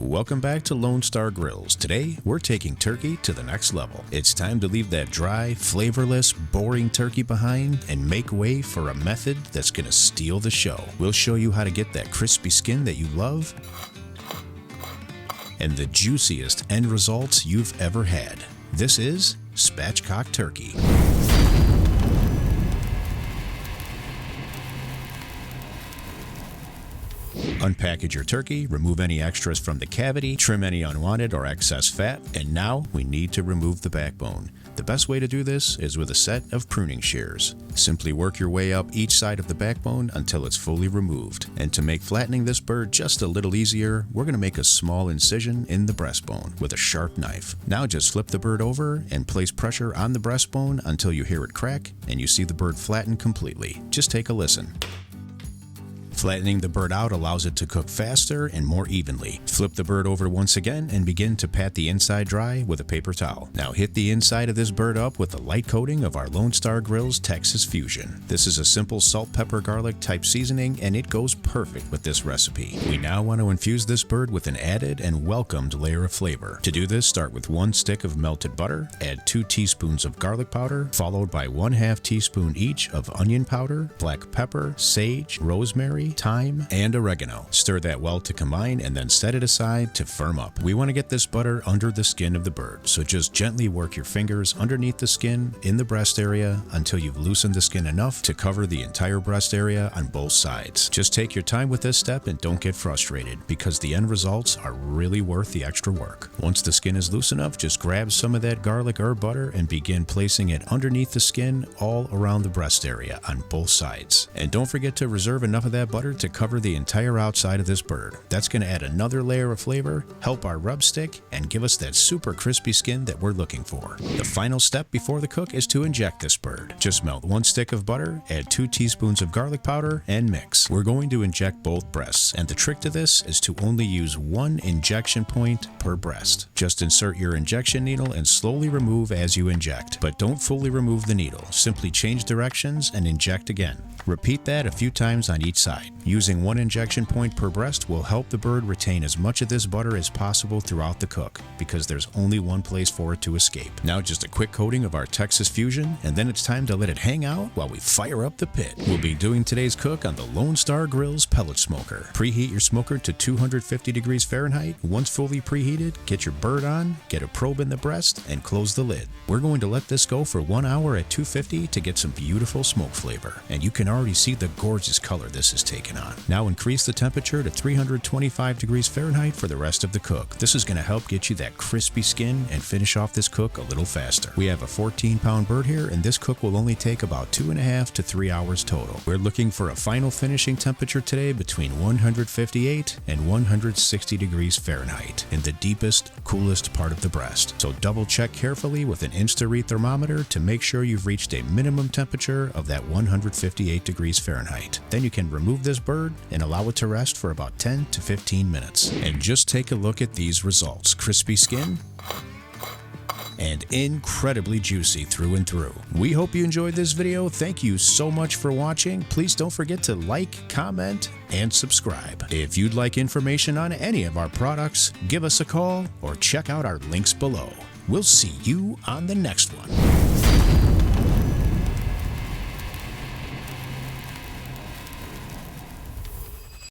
Welcome back to Lone Star Grillz. Today, we're taking turkey to the next level. It's time to leave that dry, flavorless, boring turkey behind and make way for a method that's gonna steal the show. We'll show you how to get that crispy skin that you love and the juiciest end results you've ever had. This is Spatchcock Turkey. Unpackage your turkey, remove any extras from the cavity, trim any unwanted or excess fat, and now we need to remove the backbone. The best way to do this is with a set of pruning shears. Simply work your way up each side of the backbone until it's fully removed. And to make flattening this bird just a little easier, we're going to make a small incision in the breastbone with a sharp knife. Now just flip the bird over and place pressure on the breastbone until you hear it crack and you see the bird flatten completely. Just take a listen. Flattening the bird out allows it to cook faster and more evenly. Flip the bird over once again and begin to pat the inside dry with a paper towel. Now hit the inside of this bird up with a light coating of our Lone Star Grillz Texas Fusion. This is a simple salt, pepper, garlic type seasoning and it goes perfect with this recipe. We now want to infuse this bird with an added and welcomed layer of flavor. To do this, start with 1 stick of melted butter, add 2 teaspoons of garlic powder, followed by 1/2 teaspoon each of onion powder, black pepper, sage, rosemary, thyme, and oregano. Stir that well to combine and then set it aside to firm up. We want to get this butter under the skin of the bird, so just gently work your fingers underneath the skin in the breast area until you've loosened the skin enough to cover the entire breast area on both sides. Just take your time with this step and don't get frustrated because the end results are really worth the extra work. Once the skin is loose enough, just grab some of that garlic or butter and begin placing it underneath the skin all around the breast area on both sides. And don't forget to reserve enough of that butter to cover the entire outside of this bird. That's going to add another layer of flavor, help our rub stick, and give us that super crispy skin that we're looking for. The final step before the cook is to inject this bird. Just melt 1 stick of butter, add 2 teaspoons of garlic powder, and mix. We're going to inject both breasts, and the trick to this is to only use 1 injection point per breast. Just insert your injection needle and slowly remove as you inject, but don't fully remove the needle. Simply change directions and inject again. Repeat that a few times on each side. Using 1 injection point per breast will help the bird retain as much of this butter as possible throughout the cook, because there's only one place for it to escape. Now just a quick coating of our Texas Fusion, and then it's time to let it hang out while we fire up the pit. We'll be doing today's cook on the Lone Star Grillz Pellet Smoker. Preheat your smoker to 250 degrees Fahrenheit. Once fully preheated, get your bird on, get a probe in the breast, and close the lid. We're going to let this go for 1 hour at 250 to get some beautiful smoke flavor, and you can already see the gorgeous color this is taking on. Now increase the temperature to 325 degrees Fahrenheit for the rest of the cook. This is going to help get you that crispy skin and finish off this cook a little faster. We have a 14-pound bird here, and this cook will only take about 2.5 to 3 hours total. We're looking for a final finishing temperature today between 158 and 160 degrees Fahrenheit in the deepest, coolest part of the breast. So double check carefully with an Insta-Read thermometer to make sure you've reached a minimum temperature of that 158 degrees Fahrenheit. Then you can remove this bird and allow it to rest for about 10 to 15 minutes. And just take a look at these results. Crispy skin and incredibly juicy through and through. We hope you enjoyed this video. Thank you so much for watching. Please don't forget to like, comment, and subscribe. If you'd like information on any of our products, give us a call or check out our links below. We'll see you on the next one.